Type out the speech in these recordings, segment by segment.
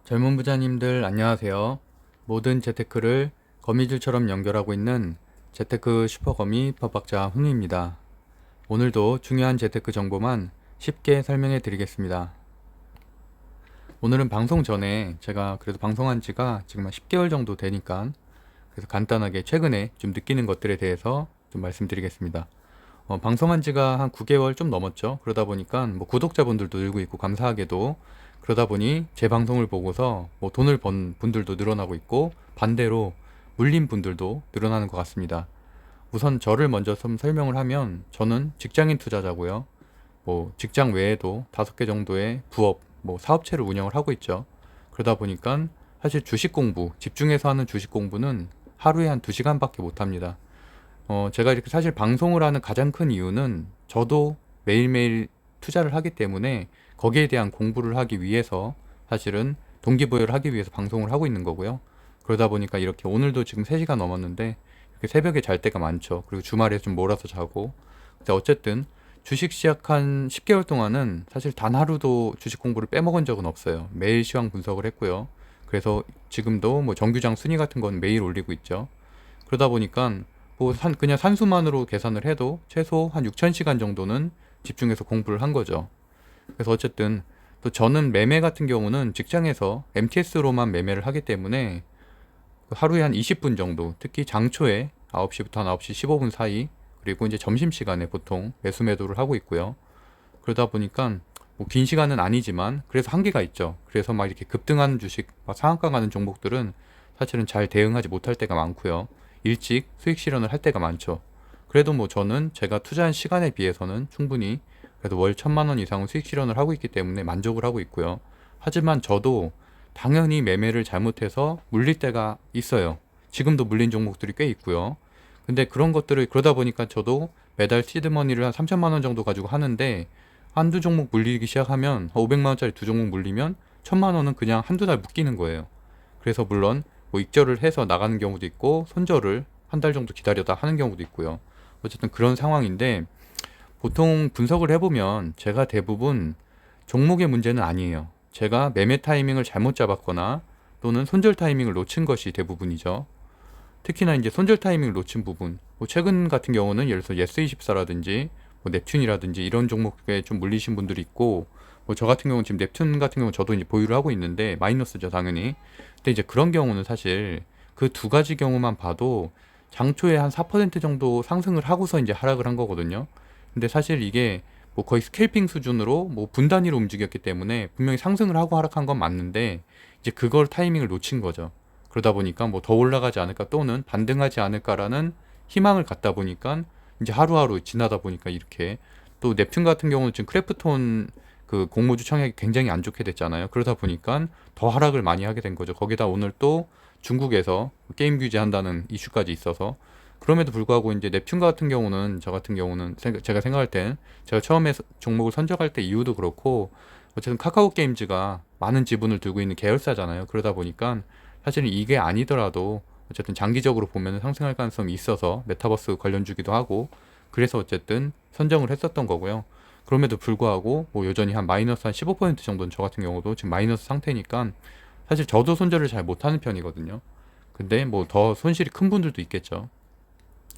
젊은 부자님들 안녕하세요. 모든 재테크를 거미줄처럼 연결하고 있는 재테크 슈퍼거미 법학자 훈우입니다. 오늘도 중요한 재테크 정보만 쉽게 설명해 드리겠습니다. 오늘은 방송 전에 제가 그래도 방송한 지가 지금 한 10개월 정도 되니까 그래서 간단하게 최근에 좀 느끼는 것들에 대해서 좀 말씀드리겠습니다. 방송한 지가 한 9개월 좀 넘었죠. 그러다 보니까 뭐 구독자분들도 늘고 있고 감사하게도 그러다 보니 제 방송을 보고서 뭐 돈을 번 분들도 늘어나고 있고 반대로 물린 분들도 늘어나는 것 같습니다. 우선 저를 먼저 좀 설명을 하면 저는 직장인 투자자고요. 뭐 직장 외에도 5개 정도의 부업, 뭐 사업체를 운영을 하고 있죠. 그러다 보니까 사실 주식 공부, 집중해서 하는 주식 공부는 하루에 한 2시간밖에 못 합니다. 제가 이렇게 사실 방송을 하는 가장 큰 이유는 저도 매일매일 투자를 하기 때문에 거기에 대한 공부를 하기 위해서 사실은 동기부여를 하기 위해서 방송을 하고 있는 거고요. 그러다 보니까 이렇게 오늘도 지금 3시간 넘었는데 이렇게 새벽에 잘 때가 많죠. 그리고 주말에 좀 몰아서 자고. 근데 어쨌든 주식 시작한 10개월 동안은 사실 단 하루도 주식 공부를 빼먹은 적은 없어요. 매일 시황 분석을 했고요. 그래서 지금도 뭐 정규장 순위 같은 건 매일 올리고 있죠. 그러다 보니까 뭐 그냥 산수만으로 계산을 해도 최소 한 6,000시간 정도는 집중해서 공부를 한 거죠. 그래서 어쨌든 또 저는 매매 같은 경우는 직장에서 MTS로만 매매를 하기 때문에 하루에 한 20분 정도, 특히 장초에 9시부터 한 9시 15분 사이, 그리고 이제 점심시간에 보통 매수 매도를 하고 있고요. 그러다 보니까 뭐 긴 시간은 아니지만 그래서 한계가 있죠. 그래서 막 이렇게 급등하는 주식, 막 상한가 가는 종목들은 사실은 잘 대응하지 못할 때가 많고요. 일찍 수익 실현을 할 때가 많죠. 그래도 뭐 저는 제가 투자한 시간에 비해서는 충분히 그래도 월 1,000만 원 이상은 수익 실현을 하고 있기 때문에 만족을 하고 있고요. 하지만 저도 당연히 매매를 잘못해서 물릴 때가 있어요. 지금도 물린 종목들이 꽤 있고요. 근데 그런 것들을 그러다 보니까 저도 매달 시드머니를 한 3,000만 원 정도 가지고 하는데 한두 종목 물리기 시작하면 500만 원짜리 두 종목 물리면 1,000만 원은 그냥 한두 달 묶이는 거예요. 그래서 물론 뭐 익절을 해서 나가는 경우도 있고 손절을 한 달 정도 기다려다 하는 경우도 있고요. 어쨌든 그런 상황인데 보통 분석을 해보면 제가 대부분 종목의 문제는 아니에요. 제가 매매 타이밍을 잘못 잡았거나 또는 손절 타이밍을 놓친 것이 대부분이죠. 특히나 이제 손절 타이밍을 놓친 부분, 뭐 최근 같은 경우는 예를 들어서 예스24라든지 뭐 넵튠이라든지 이런 종목에 좀 물리신 분들이 있고, 뭐 저 같은 경우는 지금 넵튠 같은 경우 저도 이제 보유를 하고 있는데 마이너스죠 당연히. 근데 이제 그런 경우는 사실 그 두 가지 경우만 봐도 장초에 한 4% 정도 상승을 하고서 이제 하락을 한 거거든요. 근데 사실 이게 뭐 거의 스캘핑 수준으로 뭐 분 단위로 움직였기 때문에 분명히 상승을 하고 하락한 건 맞는데 이제 그걸 타이밍을 놓친 거죠. 그러다 보니까 뭐 더 올라가지 않을까 또는 반등하지 않을까라는 희망을 갖다 보니까 이제 하루하루 지나다 보니까 이렇게 또 넵튠 같은 경우는 지금 크래프톤 그 공모주 청약이 굉장히 안 좋게 됐잖아요. 그러다 보니까 더 하락을 많이 하게 된 거죠. 거기다 오늘 또 중국에서 게임 규제한다는 이슈까지 있어서 그럼에도 불구하고 이제 넵튠 같은 경우는 저 같은 경우는 제가 생각할 땐 제가 처음에 종목을 선정할 때 이유도 그렇고 어쨌든 카카오 게임즈가 많은 지분을 들고 있는 계열사잖아요. 그러다 보니까 사실은 이게 아니더라도 어쨌든 장기적으로 보면 상승할 가능성이 있어서 메타버스 관련주기도 하고 그래서 어쨌든 선정을 했었던 거고요. 그럼에도 불구하고 뭐 여전히 한 마이너스 한 15% 정도는 저 같은 경우도 지금 마이너스 상태니까 사실 저도 손절을 잘 못하는 편이거든요. 근데 뭐 더 손실이 큰 분들도 있겠죠.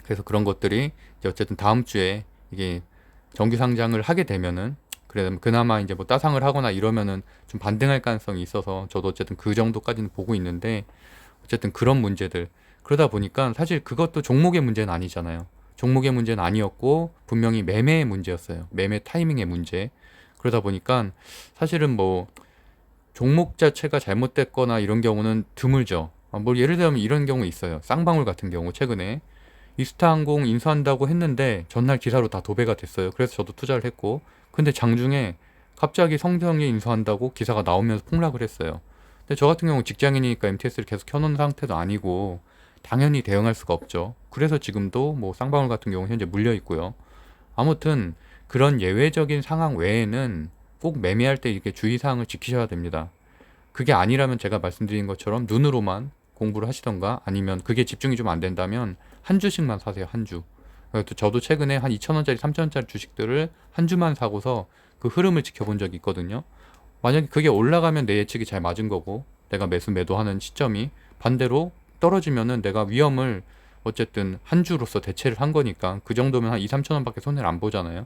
그래서 그런 것들이 이제 어쨌든 다음 주에 이게 정규 상장을 하게 되면은 그래 그나마 이제 뭐 따상을 하거나 이러면은 좀 반등할 가능성이 있어서 저도 어쨌든 그 정도까지는 보고 있는데 어쨌든 그런 문제들 그러다 보니까 사실 그것도 종목의 문제는 아니잖아요. 종목의 문제는 아니었고 분명히 매매의 문제였어요. 매매 타이밍의 문제. 그러다 보니까 사실은 뭐 종목 자체가 잘못됐거나 이런 경우는 드물죠. 뭐 예를 들면 이런 경우 있어요. 쌍방울 같은 경우 최근에 이스타항공 인수한다고 했는데 전날 기사로 다 도배가 됐어요. 그래서 저도 투자를 했고 근데 장중에 갑자기 성정이 인수한다고 기사가 나오면서 폭락을 했어요. 근데 저 같은 경우 직장인이니까 MTS를 계속 켜놓은 상태도 아니고 당연히 대응할 수가 없죠. 그래서 지금도 뭐 쌍방울 같은 경우 현재 물려 있고요. 아무튼 그런 예외적인 상황 외에는 꼭 매매할 때 이렇게 주의사항을 지키셔야 됩니다. 그게 아니라면 제가 말씀드린 것처럼 눈으로만 공부를 하시던가 아니면 그게 집중이 좀 안 된다면 한 주씩만 사세요. 한 주. 또 저도 최근에 한 2,000원짜리, 3,000원짜리 주식들을 한 주만 사고서 그 흐름을 지켜본 적이 있거든요. 만약에 그게 올라가면 내 예측이 잘 맞은 거고 내가 매수 매도하는 시점이. 반대로 떨어지면은 내가 위험을 어쨌든 한 주로서 대체를 한 거니까 그 정도면 한 2, 3천 원밖에 손해를 안 보잖아요.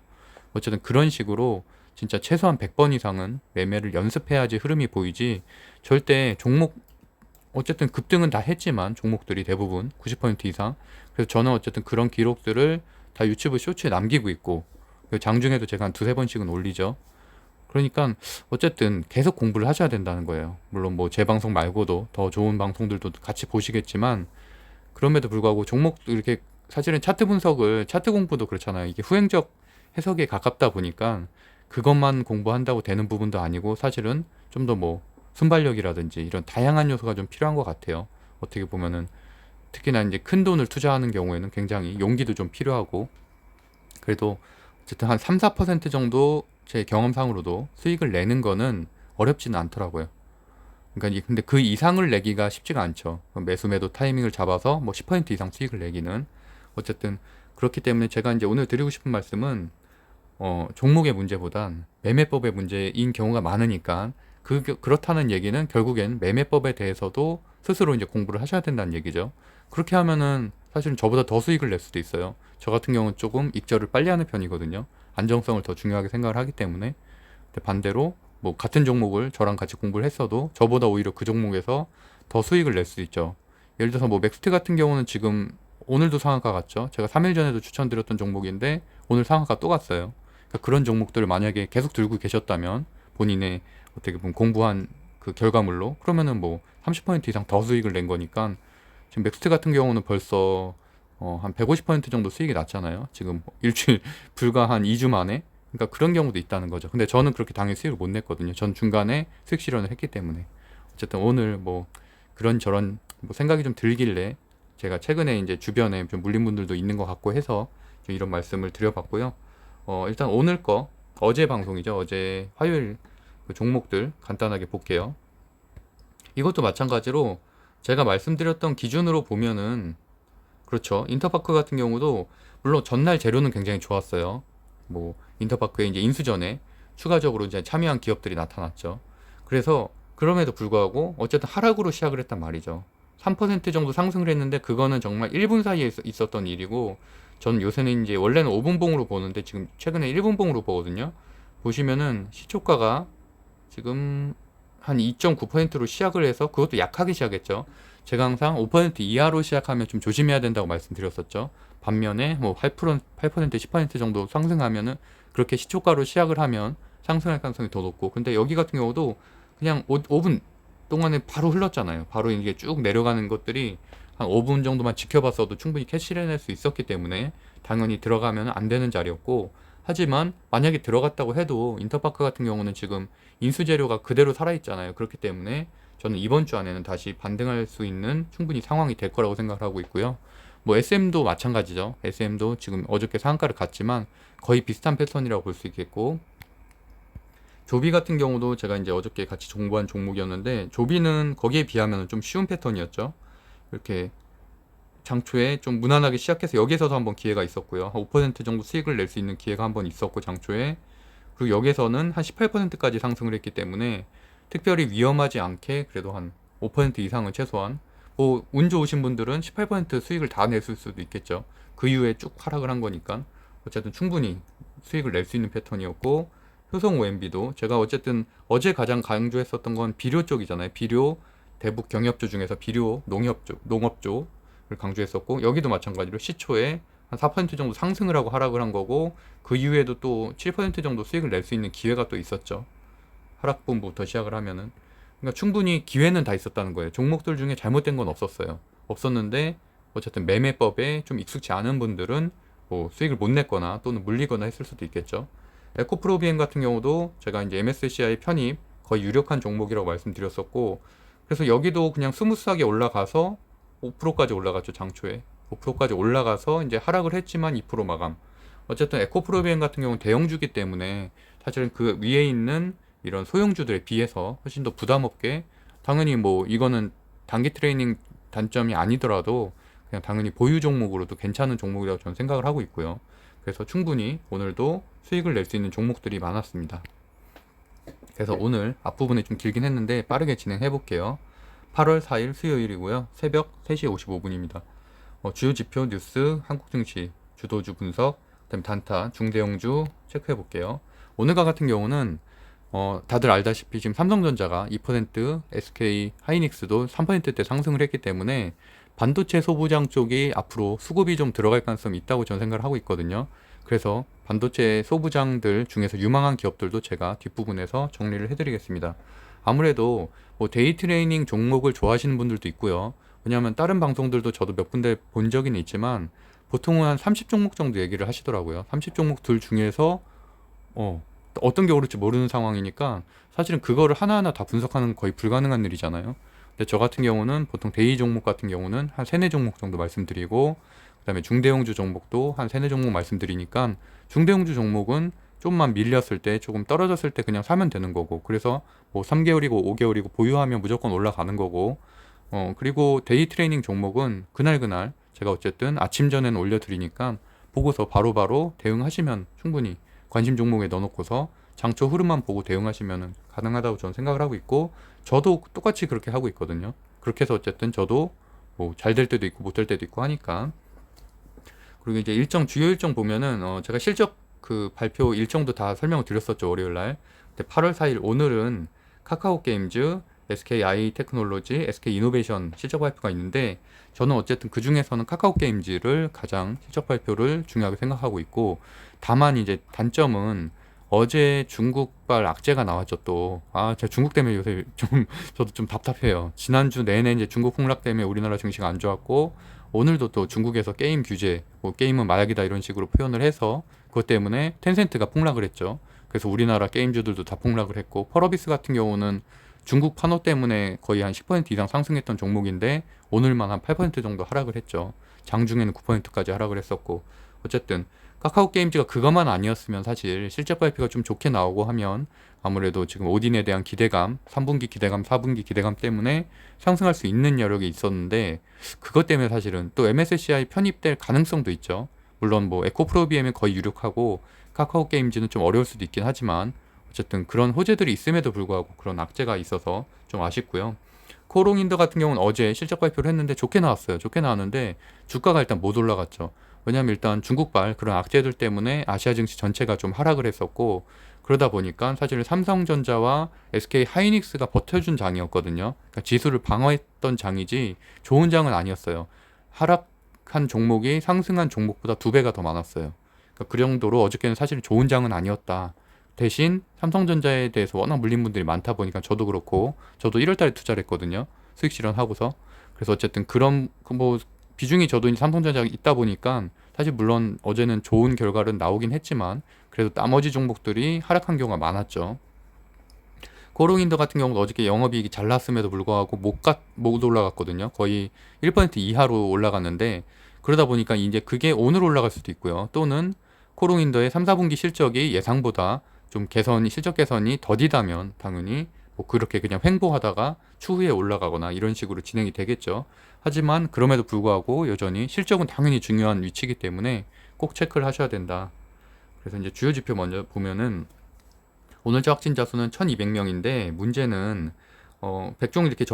어쨌든 그런 식으로 진짜 최소한 100번 이상은 매매를 연습해야지 흐름이 보이지. 절대 종목 어쨌든 급등은 다 했지만 종목들이 대부분 90% 이상. 그래서 저는 어쨌든 그런 기록들을 다 유튜브 쇼츠에 남기고 있고, 그리고 장중에도 제가 한 두세 번씩은 올리죠. 그러니까 어쨌든 계속 공부를 하셔야 된다는 거예요. 물론 뭐 제 방송 말고도 더 좋은 방송들도 같이 보시겠지만, 그럼에도 불구하고 종목도 이렇게 사실은 차트 분석을, 차트 공부도 그렇잖아요. 이게 후행적 해석에 가깝다 보니까 그것만 공부한다고 되는 부분도 아니고, 사실은 좀 더 뭐 순발력이라든지 이런 다양한 요소가 좀 필요한 것 같아요. 어떻게 보면은 특히나 이제 큰 돈을 투자하는 경우에는 굉장히 용기도 좀 필요하고. 그래도 어쨌든 한 3, 4% 정도 제 경험상으로도 수익을 내는 거는 어렵지는 않더라고요. 그러니까 근데 그 이상을 내기가 쉽지가 않죠. 매수 매도 타이밍을 잡아서 뭐 10% 이상 수익을 내기는. 어쨌든 그렇기 때문에 제가 이제 오늘 드리고 싶은 말씀은 종목의 문제보단 매매법의 문제인 경우가 많으니까, 그렇다는 얘기는 결국엔 매매법에 대해서도 스스로 이제 공부를 하셔야 된다는 얘기죠. 그렇게 하면은 사실은 저보다 더 수익을 낼 수도 있어요. 저 같은 경우는 조금 익절을 빨리 하는 편이거든요. 안정성을 더 중요하게 생각을 하기 때문에. 근데 반대로 뭐 같은 종목을 저랑 같이 공부를 했어도 저보다 오히려 그 종목에서 더 수익을 낼 수 있죠. 예를 들어서 뭐 맥스트 같은 경우는 지금 오늘도 상한가 갔죠. 제가 3일 전에도 추천드렸던 종목인데 오늘 상한가 또 갔어요. 그러니까 그런 종목들을 만약에 계속 들고 계셨다면, 본인의 어떻게 보면 공부한 그 결과물로, 그러면은 뭐 30% 이상 더 수익을 낸 거니까. 지금 맥스트 같은 경우는 벌써 한 150% 정도 수익이 났잖아요. 지금 일주일 불과 한 2주 만에. 그러니까 그런 경우도 있다는 거죠. 근데 저는 그렇게 당연히 수익을 못 냈거든요. 전 중간에 수익 실현을 했기 때문에. 어쨌든 오늘 뭐 그런저런 뭐 생각이 좀 들길래 제가 최근에 이제 주변에 좀 물린 분들도 있는 것 같고 해서 좀 이런 말씀을 드려봤고요. 일단 오늘 거, 어제 방송이죠. 어제 화요일 그 종목들 간단하게 볼게요. 이것도 마찬가지로 제가 말씀드렸던 기준으로 보면은, 그렇죠. 인터파크 같은 경우도 물론 전날 재료는 굉장히 좋았어요. 뭐 인터파크에 이제 인수전에 추가적으로 이제 참여한 기업들이 나타났죠. 그래서 그럼에도 불구하고 어쨌든 하락으로 시작을 했단 말이죠. 3% 정도 상승을 했는데 그거는 정말 1분 사이에 있었던 일이고, 저는 요새는 이제 원래는 5분봉으로 보는데 지금 최근에 1분봉으로 보거든요. 보시면은 시초가가 지금 한 2.9%로 시작을 해서, 그것도 약하게 시작했죠. 제가 항상 5% 이하로 시작하면 좀 조심해야 된다고 말씀드렸었죠. 반면에 뭐 8%, 10% 정도 상승하면은, 그렇게 시초가로 시작을 하면 상승할 가능성이 더 높고. 근데 여기 같은 경우도 그냥 5분 동안에 바로 흘렀잖아요. 바로 이게 쭉 내려가는 것들이 한 5분 정도만 지켜봤어도 충분히 캐시를 해낼 수 있었기 때문에 당연히 들어가면 안 되는 자리였고, 하지만 만약에 들어갔다고 해도 인터파크 같은 경우는 지금 인수 재료가 그대로 살아있잖아요. 그렇기 때문에 저는 이번 주 안에는 다시 반등할 수 있는 충분히 상황이 될 거라고 생각을 하고 있고요. 뭐 SM도 마찬가지죠. SM도 지금 어저께 상한가를 갔지만 거의 비슷한 패턴이라고 볼 수 있겠고, 조비 같은 경우도 제가 이제 어저께 같이 공부한 종목이었는데, 조비는 거기에 비하면 좀 쉬운 패턴이었죠. 이렇게 장초에 좀 무난하게 시작해서 여기에서도 한번 기회가 있었고요. 한 5% 정도 수익을 낼 수 있는 기회가 한번 있었고, 장초에. 그리고 여기서는 한 18%까지 상승을 했기 때문에 특별히 위험하지 않게 그래도 한 5% 이상은 최소한, 뭐 운 좋으신 분들은 18% 수익을 다 냈을 수도 있겠죠. 그 이후에 쭉 하락을 한 거니까 어쨌든 충분히 수익을 낼 수 있는 패턴이었고, 효성 OMB도 제가 어쨌든 어제 가장 강조했었던 건 비료 쪽이잖아요. 비료, 대북 경협주 중에서 비료 농업 쪽을 강조했었고, 여기도 마찬가지로 시초에 한 4% 정도 상승을 하고 하락을 한 거고, 그 이후에도 또 7% 정도 수익을 낼 수 있는 기회가 또 있었죠. 하락분부터 시작을 하면은. 그러니까 충분히 기회는 다 있었다는 거예요. 종목들 중에 잘못된 건 없었어요. 없었는데 어쨌든 매매법에 좀 익숙치 않은 분들은 뭐 수익을 못 냈거나 또는 물리거나 했을 수도 있겠죠. 에코프로비엠 같은 경우도 제가 이제 MSCI 편입 거의 유력한 종목이라고 말씀드렸었고, 그래서 여기도 그냥 스무스하게 올라가서 5%까지 올라갔죠. 장초에 5%까지 올라가서 이제 하락을 했지만 2% 마감. 어쨌든 에코프로비엠 같은 경우는 대형주기 때문에 사실은 그 위에 있는 이런 소형주들에 비해서 훨씬 더 부담 없게, 당연히 뭐 이거는 단기 트레이닝 단점이 아니더라도 그냥 당연히 보유 종목으로도 괜찮은 종목이라고 저는 생각을 하고 있고요. 그래서 충분히 오늘도 수익을 낼 수 있는 종목들이 많았습니다. 그래서 오늘 앞부분에 좀 길긴 했는데 빠르게 진행해 볼게요. 8월 4일 수요일이고요. 새벽 3시 55분입니다. 주요 지표, 뉴스, 한국 증시, 주도주 분석, 그다음에 단타, 중대형주 체크해 볼게요. 오늘과 같은 경우는 다들 알다시피 지금 삼성전자가 2%, SK 하이닉스도 3%대 상승을 했기 때문에 반도체 소부장 쪽이 앞으로 수급이 좀 들어갈 가능성이 있다고 저는 생각을 하고 있거든요. 그래서 반도체 소부장들 중에서 유망한 기업들도 제가 뒷부분에서 정리를 해드리겠습니다. 아무래도 뭐 데이 트레이닝 종목을 좋아하시는 분들도 있고요. 왜냐하면 다른 방송들도 저도 몇 군데 본 적은 있지만 보통은 한 30종목 정도 얘기를 하시더라고요. 30종목들 중에서 어떤 게 오를지 모르는 상황이니까 사실은 그거를 하나하나 다 분석하는 거의 불가능한 일이잖아요. 근데 저 같은 경우는 보통 데이 종목 같은 경우는 한 세네 종목 정도 말씀드리고, 그다음에 중대형주 종목도 한 세네 종목 말씀드리니까, 중대형주 종목은 좀만 밀렸을 때, 조금 떨어졌을 때 그냥 사면 되는 거고, 그래서 뭐 3개월이고 5개월이고 보유하면 무조건 올라가는 거고, 그리고 데이 트레이닝 종목은 그날그날 제가 어쨌든 아침 전에는 올려드리니까 보고서 바로바로 대응하시면 충분히 관심 종목에 넣어놓고서 장초 흐름만 보고 대응하시면 가능하다고 저는 생각을 하고 있고, 저도 똑같이 그렇게 하고 있거든요. 그렇게 해서 어쨌든 저도 뭐 잘 될 때도 있고 못 될 때도 있고 하니까. 그리고 이제 주요 일정 보면은 제가 실적 그 발표 일정도 다 설명을 드렸었죠, 월요일 날. 근데 8월 4일 오늘은 카카오 게임즈, SKI 테크놀로지, SK 이노베이션 실적 발표가 있는데, 저는 어쨌든 그 중에서는 카카오 게임즈를 가장 실적 발표를 중요하게 생각하고 있고, 다만 이제 단점은 어제 중국발 악재가 나왔죠 또. 제가 중국 때문에 요새 좀 저도 좀 답답해요. 지난주 내내 이제 중국 폭락 때문에 우리나라 증시가 안 좋았고, 오늘도 또 중국에서 게임 규제, 뭐 게임은 마약이다 이런 식으로 표현을 해서 그것 때문에 텐센트가 폭락을 했죠. 그래서 우리나라 게임주들도 다 폭락을 했고, 펄어비스 같은 경우는 중국 판호 때문에 거의 한 10% 이상 상승했던 종목인데 오늘만 한 8% 정도 하락을 했죠. 장중에는 9%까지 하락을 했었고, 어쨌든 카카오 게임즈가 그것만 아니었으면 사실 실적 발표가 좀 좋게 나오고 하면 아무래도 지금 오딘에 대한 기대감, 3분기 기대감, 4분기 기대감 때문에 상승할 수 있는 여력이 있었는데, 그것 때문에 사실은 또 MSCI 편입될 가능성도 있죠. 물론 뭐 에코프로비엠은 거의 유력하고 카카오 게임즈는 좀 어려울 수도 있긴 하지만 어쨌든 그런 호재들이 있음에도 불구하고 그런 악재가 있어서 좀 아쉽고요. 코롱인더 같은 경우는 어제 실적 발표를 했는데 좋게 나왔어요. 좋게 나왔는데 주가가 일단 못 올라갔죠. 왜냐하면 일단 중국발 그런 악재들 때문에 아시아 증시 전체가 좀 하락을 했었고, 그러다 보니까 사실 삼성전자와 SK 하이닉스가 버텨준 장이었거든요. 그러니까 지수를 방어했던 장이지 좋은 장은 아니었어요. 하락한 종목이 상승한 종목보다 2배가 더 많았어요. 그러니까 그 정도로 어저께는 사실 좋은 장은 아니었다. 대신 삼성전자에 대해서 워낙 물린 분들이 많다 보니까 저도 그렇고, 저도 1월 달에 투자를 했거든요. 수익 실현하고서. 그래서 어쨌든 그런 뭐 비중이 저도 이제 삼성전자가 있다 보니까 사실 물론 어제는 좋은 결과는 나오긴 했지만 그래도 나머지 종목들이 하락한 경우가 많았죠. 코롱인더 같은 경우도 어저께 영업이익이 잘 났음에도 불구하고 못 올라갔거든요. 거의 1% 이하로 올라갔는데, 그러다 보니까 이제 그게 오늘 올라갈 수도 있고요. 또는 코롱인더의 3, 4분기 실적이 예상보다 좀 실적 개선이 더디다면 당연히 뭐 그렇게 그냥 횡보하다가 추후에 올라가거나 이런 식으로 진행이 되겠죠. 하지만 그럼에도 불구하고 여전히 실적은 당연히 중요한 위치이기 때문에 꼭 체크를 하셔야 된다. 그래서 이제 주요 지표 먼저 보면은 오늘자 확진자 수는 1200명인데 문제는 백종 이렇게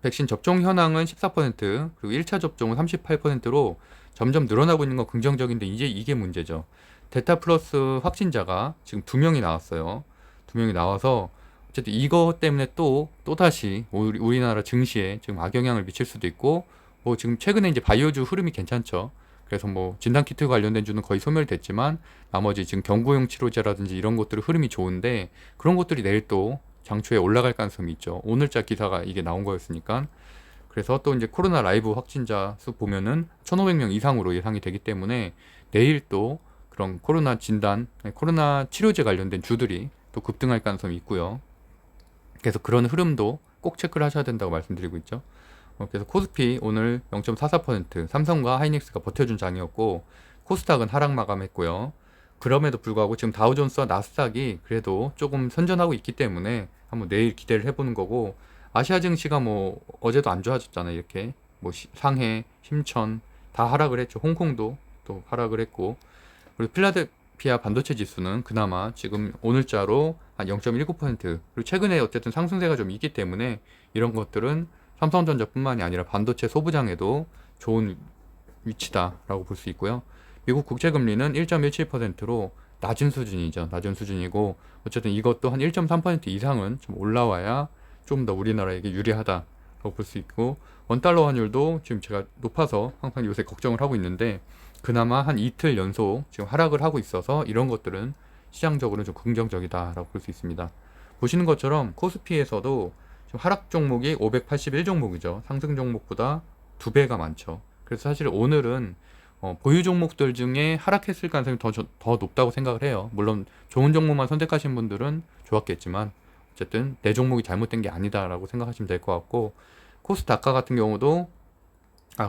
백신 접종 현황은 14%, 그리고 1차 접종은 38%로 점점 늘어나고 있는 건 긍정적인데 이제 이게 문제죠. 델타 플러스 확진자가 지금 2명이 나왔어요. 2명이 나와서 어쨌든 이것 때문에 또다시 우리나라 증시에 지금 악영향을 미칠 수도 있고, 뭐 지금 최근에 이제 바이오주 흐름이 괜찮죠. 그래서 뭐 진단키트 관련된 주는 거의 소멸됐지만 나머지 지금 경구용 치료제라든지 이런 것들은 흐름이 좋은데, 그런 것들이 내일 또 장초에 올라갈 가능성이 있죠. 오늘자 기사가 이게 나온 거였으니까. 그래서 또 이제 코로나 라이브 확진자 수 보면은 1,500명 이상으로 예상이 되기 때문에 내일 또 그런 코로나 진단, 코로나 치료제 관련된 주들이 또 급등할 가능성이 있고요. 그래서 그런 흐름도 꼭 체크를 하셔야 된다고 말씀드리고 있죠. 그래서 코스피 오늘 0.44%, 삼성과 하이닉스가 버텨준 장이었고, 코스닥은 하락 마감했고요. 그럼에도 불구하고 지금 다우존스와 나스닥이 그래도 조금 선전하고 있기 때문에 한번 내일 기대를 해보는 거고, 아시아 증시가 뭐 어제도 안 좋아졌잖아요. 이렇게 뭐 상해, 심천 다 하락을 했죠. 홍콩도 또 하락을 했고, 그리고 필라델피아 반도체 지수는 그나마 지금 오늘자로 한 0.19%, 그리고 최근에 어쨌든 상승세가 좀 있기 때문에 이런 것들은 삼성전자뿐만이 아니라 반도체 소부장에도 좋은 위치다라고 볼 수 있고요. 미국 국채금리는 1.17%로 낮은 수준이죠. 낮은 수준이고 어쨌든 이것도 한 1.3% 이상은 좀 올라와야 좀 더 우리나라에게 유리하다라고 볼 수 있고, 원달러 환율도 지금 제가 높아서 항상 요새 걱정을 하고 있는데 그나마 한 이틀 연속 지금 하락을 하고 있어서 이런 것들은 시장적으로 좀 긍정적이다라고 볼 수 있습니다. 보시는 것처럼 코스피에서도 지금 하락 종목이 581 종목이죠. 상승 종목보다 2배가 많죠. 그래서 사실 오늘은 보유 종목들 중에 하락했을 가능성이 더 높다고 생각을 해요. 물론 좋은 종목만 선택하신 분들은 좋았겠지만 어쨌든 내 종목이 잘못된 게 아니다라고 생각하시면 될 것 같고, 코스닥가 같은 경우도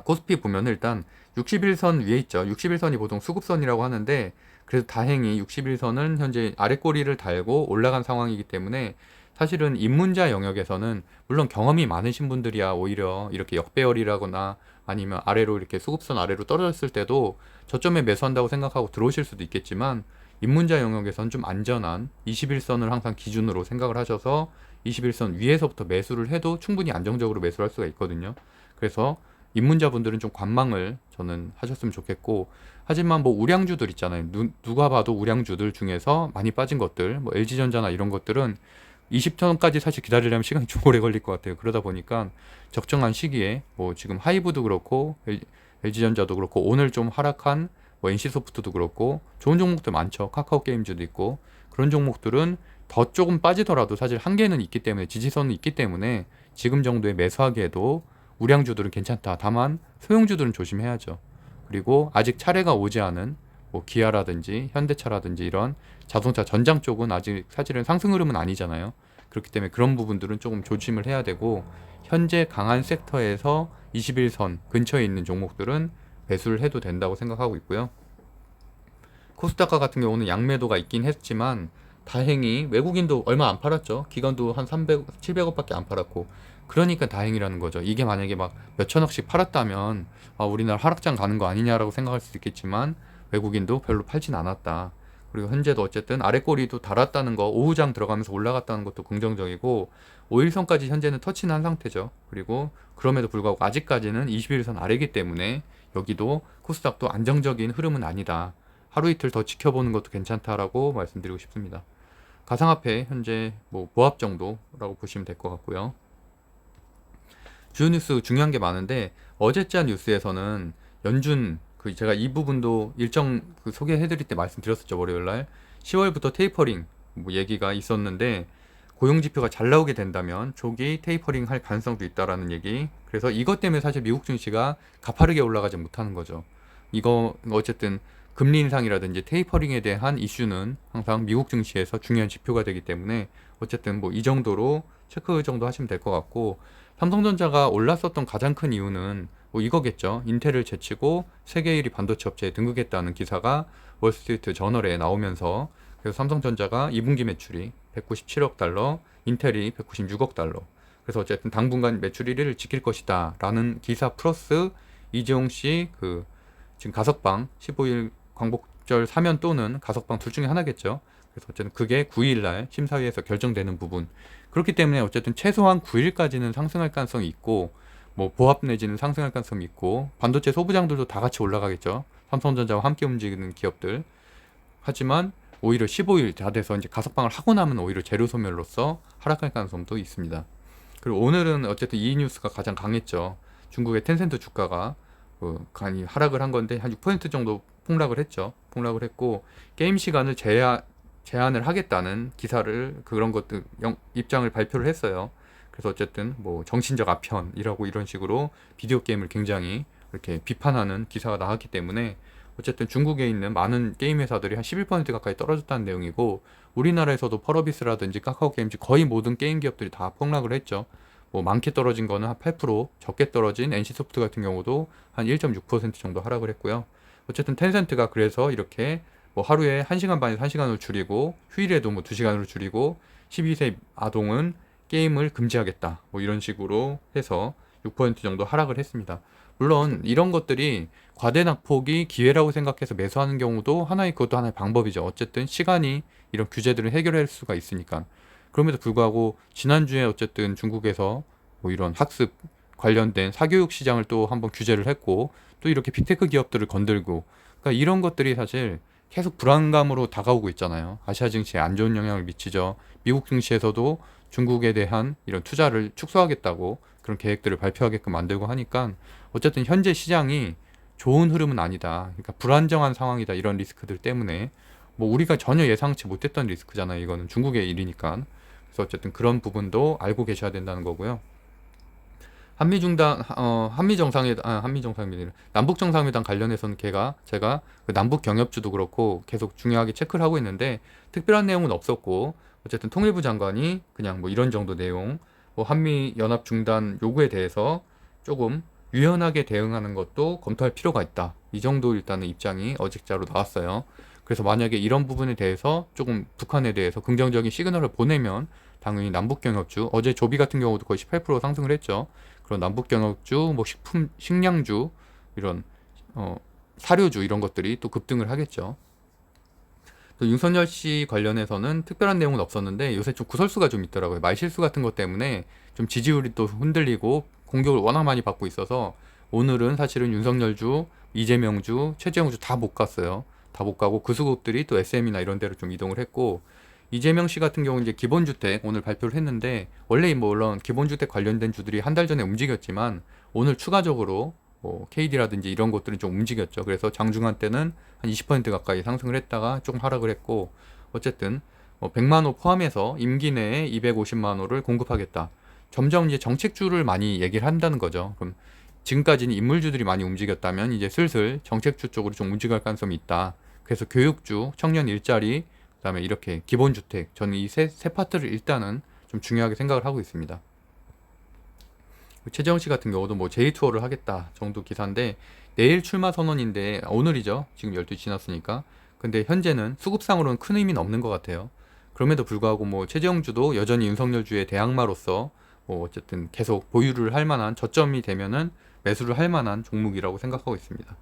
코스피 보면 일단 61선 위에 있죠. 61선이 보통 수급선이라고 하는데 그래도 다행히 61선은 현재 아래꼬리를 달고 올라간 상황이기 때문에 사실은 입문자 영역에서는 물론 경험이 많으신 분들이야 오히려 이렇게 역배열이라거나 아니면 아래로 이렇게 수급선 아래로 떨어졌을 때도 저점에 매수한다고 생각하고 들어오실 수도 있겠지만, 입문자 영역에서는 좀 안전한 21선을 항상 기준으로 생각을 하셔서 21선 위에서부터 매수를 해도 충분히 안정적으로 매수할 수가 있거든요. 그래서 입문자분들은 좀 관망을 저는 하셨으면 좋겠고, 하지만 뭐 우량주들 있잖아요. 누가 봐도 우량주들 중에서 많이 빠진 것들, 뭐 LG전자나 이런 것들은 20턴까지 사실 기다리려면 시간이 좀 오래 걸릴 것 같아요. 그러다 보니까 적정한 시기에 뭐 지금 하이브도 그렇고 LG전자도 그렇고 오늘 좀 하락한 뭐 NC소프트도 그렇고 좋은 종목들 많죠. 카카오게임즈도 있고 그런 종목들은 더 조금 빠지더라도 사실 한계는 있기 때문에, 지지선은 있기 때문에 지금 정도에 매수하기에도 우량주들은 괜찮다. 다만 소형주들은 조심해야죠. 그리고 아직 차례가 오지 않은 뭐 기아라든지 현대차라든지 이런 자동차 전장 쪽은 아직 사실은 상승 흐름은 아니잖아요. 그렇기 때문에 그런 부분들은 조금 조심을 해야 되고, 현재 강한 섹터에서 21선 근처에 있는 종목들은 매수를 해도 된다고 생각하고 있고요. 코스닥가 같은 경우는 양매도가 있긴 했지만 다행히 외국인도 얼마 안 팔았죠. 기관도 한 300, 700억밖에 안 팔았고, 그러니까 다행이라는 거죠. 이게 만약에 막 몇천억씩 팔았다면 우리나라 하락장 가는 거 아니냐라고 생각할 수도 있겠지만 외국인도 별로 팔진 않았다. 그리고 현재도 어쨌든 아래꼬리도 달았다는 거, 오후장 들어가면서 올라갔다는 것도 긍정적이고 5일선까지 현재는 터치는 한 상태죠. 그리고 그럼에도 불구하고 아직까지는 21선 아래이기 때문에 여기도 코스닥도 안정적인 흐름은 아니다. 하루 이틀 더 지켜보는 것도 괜찮다라고 말씀드리고 싶습니다. 가상화폐 현재 뭐 보합 정도라고 보시면 될 것 같고요. 주요 뉴스 중요한 게 많은데 어제자 뉴스에서는 연준 제가 이 부분도 일정 소개해드릴 때 말씀드렸었죠. 월요일날 10월부터 테이퍼링 뭐 얘기가 있었는데 고용 지표가 잘 나오게 된다면 조기 테이퍼링 할 가능성도 있다라는 얘기. 그래서 이것 때문에 사실 미국 증시가 가파르게 올라가지 못하는 거죠. 이거 어쨌든 금리 인상이라든지 테이퍼링에 대한 이슈는 항상 미국 증시에서 중요한 지표가 되기 때문에 어쨌든 뭐 이 정도로 체크 정도 하시면 될 것 같고, 삼성전자가 올랐었던 가장 큰 이유는 뭐 이거겠죠. 인텔을 제치고 세계 1위 반도체 업체에 등극했다는 기사가 월스트리트 저널에 나오면서, 그래서 삼성전자가 2분기 매출이 197억 달러, 인텔이 196억 달러. 그래서 어쨌든 당분간 매출 1위를 지킬 것이다 라는 기사 플러스 이재용 씨 지금 가석방 15일 광복절 사면 또는 가석방 둘 중에 하나겠죠. 그래서 어쨌든 그게 9일날 심사위에서 결정되는 부분. 그렇기 때문에 어쨌든 최소한 9일까지는 상승할 가능성이 있고, 뭐 보합 내지는 상승할 가능성이 있고, 반도체 소부장들도 다 같이 올라가겠죠. 삼성전자와 함께 움직이는 기업들. 하지만 오히려 15일 다 돼서 이제 가석방을 하고 나면 오히려 재료 소멸로서 하락할 가능성도 있습니다. 그리고 오늘은 어쨌든 이 뉴스가 가장 강했죠. 중국의 텐센트 주가가 간이 하락을 한 건데 한 6% 정도 폭락을 했죠. 폭락을 했고 게임 시간을 제한을 하겠다는 기사를 그런 것들 입장을 발표를 했어요. 그래서 어쨌든 뭐 정신적 아편이라고 이런 식으로 비디오 게임을 굉장히 이렇게 비판하는 기사가 나왔기 때문에 어쨌든 중국에 있는 많은 게임 회사들이 한 11% 가까이 떨어졌다는 내용이고, 우리나라에서도 펄어비스라든지 카카오게임즈 거의 모든 게임 기업들이 다 폭락을 했죠. 뭐 많게 떨어진 거는 한 8%, 적게 떨어진 NC소프트 같은 경우도 한 1.6% 정도 하락을 했고요. 어쨌든 텐센트가 그래서 이렇게 뭐 하루에 1시간 반에서 1시간으로 줄이고 휴일에도 뭐 2시간으로 줄이고 12세 아동은 게임을 금지하겠다 뭐 이런 식으로 해서 6% 정도 하락을 했습니다. 물론 이런 것들이 과대낙폭이 기회라고 생각해서 매수하는 경우도 그것도 하나의 방법이죠. 어쨌든 시간이 이런 규제들을 해결할 수가 있으니까. 그럼에도 불구하고 지난주에 어쨌든 중국에서 뭐 이런 학습 관련된 사교육 시장을 또 한번 규제를 했고, 또 이렇게 빅테크 기업들을 건들고, 그러니까 이런 것들이 사실 계속 불안감으로 다가오고 있잖아요. 아시아 증시에 안 좋은 영향을 미치죠. 미국 증시에서도 중국에 대한 이런 투자를 축소하겠다고 그런 계획들을 발표하게끔 만들고 하니까 어쨌든 현재 시장이 좋은 흐름은 아니다. 그러니까 불안정한 상황이다. 이런 리스크들 때문에 뭐 우리가 전혀 예상치 못했던 리스크잖아요. 이거는 중국의 일이니까. 그래서 어쨌든 그런 부분도 알고 계셔야 된다는 거고요. 한미 정상회담, 남북 정상회담 관련해서는 제가 그 남북 경협주도 그렇고 계속 중요하게 체크를 하고 있는데 특별한 내용은 없었고, 어쨌든 통일부 장관이 그냥 뭐 이런 정도 내용, 뭐 한미 연합 중단 요구에 대해서 조금 유연하게 대응하는 것도 검토할 필요가 있다. 이 정도 일단은 입장이 어직자로 나왔어요. 그래서 만약에 이런 부분에 대해서 조금 북한에 대해서 긍정적인 시그널을 보내면 당연히 남북 경협주, 어제 조비 같은 경우도 거의 18% 상승을 했죠. 그런 남북 경협주, 뭐 식량주, 이런 사료주 이런 것들이 또 급등을 하겠죠. 또 윤석열 씨 관련해서는 특별한 내용은 없었는데 요새 좀 구설수가 좀 있더라고요. 말실수 같은 것 때문에 좀 지지율이 또 흔들리고 공격을 워낙 많이 받고 있어서 오늘은 사실은 윤석열주, 이재명주, 최재형주 다 못 갔어요. 다 못 가고 그 수급들이 또 SM이나 이런 데로 좀 이동을 했고, 이재명 씨 같은 경우는 이제 기본주택 오늘 발표를 했는데, 원래 뭐 물론 기본주택 관련된 주들이 한 달 전에 움직였지만 오늘 추가적으로 뭐 KD라든지 이런 것들은 좀 움직였죠. 그래서 장중한 때는 한 20% 가까이 상승을 했다가 조금 하락을 했고, 어쨌든 100만 호 포함해서 임기 내에 250만 호를 공급하겠다. 점점 이제 정책주를 많이 얘기를 한다는 거죠. 그럼 지금까지는 인물주들이 많이 움직였다면 이제 슬슬 정책주 쪽으로 좀 움직일 가능성이 있다. 그래서 교육주, 청년 일자리, 그다음에 이렇게 기본주택, 저는 이 세 파트를 일단은 좀 중요하게 생각을 하고 있습니다. 최재형 씨 같은 경우도 뭐 J2를 하겠다 정도 기사인데, 내일 출마 선언인데 오늘이죠. 지금 12시 지났으니까. 근데 현재는 수급상으로는 큰 의미는 없는 것 같아요. 그럼에도 불구하고 뭐 최재형 주도 여전히 윤석열 주의 대항마로서 뭐 어쨌든 계속 보유를 할 만한, 저점이 되면은 매수를 할 만한 종목이라고 생각하고 있습니다.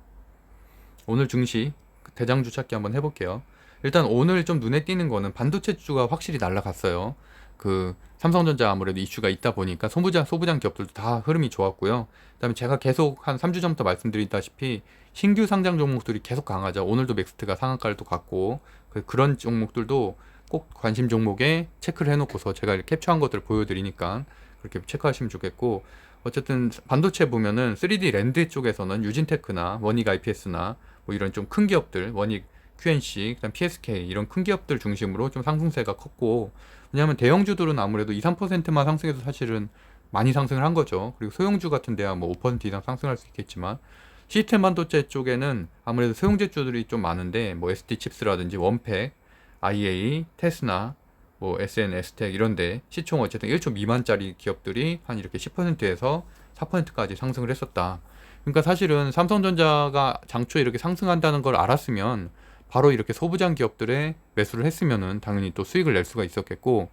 오늘 증시 대장주 찾기 한번 해볼게요. 일단 오늘 좀 눈에 띄는 거는 반도체주가 확실히 날아갔어요. 그 삼성전자 아무래도 이슈가 있다 보니까 소부장 기업들도 다 흐름이 좋았고요. 그다음에 제가 계속 한 3주 전부터 말씀드리다시피 신규 상장 종목들이 계속 강하죠. 오늘도 맥스트가 상한가를 또 갔고, 그런 종목들도 꼭 관심 종목에 체크를 해놓고서 제가 이렇게 캡처한 것들을 보여드리니까 그렇게 체크하시면 좋겠고, 어쨌든 반도체 보면은 3D 랜드 쪽에서는 유진테크나 원익 IPS나 뭐 이런 좀 큰 기업들, 원익 QNC, 그다음 PSK 이런 큰 기업들 중심으로 좀 상승세가 컸고, 왜냐하면 대형주들은 아무래도 2, 3%만 상승해도 사실은 많이 상승을 한 거죠. 그리고 소형주 같은 데야 뭐 5% 이상 상승할 수 있겠지만, 시스템 반도체 쪽에는 아무래도 소형제주들이 좀 많은데 뭐 ST칩스라든지 원팩, IA, 테스나, 뭐 SN, S텍 이런데 시총 어쨌든 1조 미만짜리 기업들이 한 이렇게 10%에서 4%까지 상승을 했었다. 그러니까 사실은 삼성전자가 장초에 이렇게 상승한다는 걸 알았으면 바로 이렇게 소부장 기업들에 매수를 했으면은 당연히 또 수익을 낼 수가 있었겠고,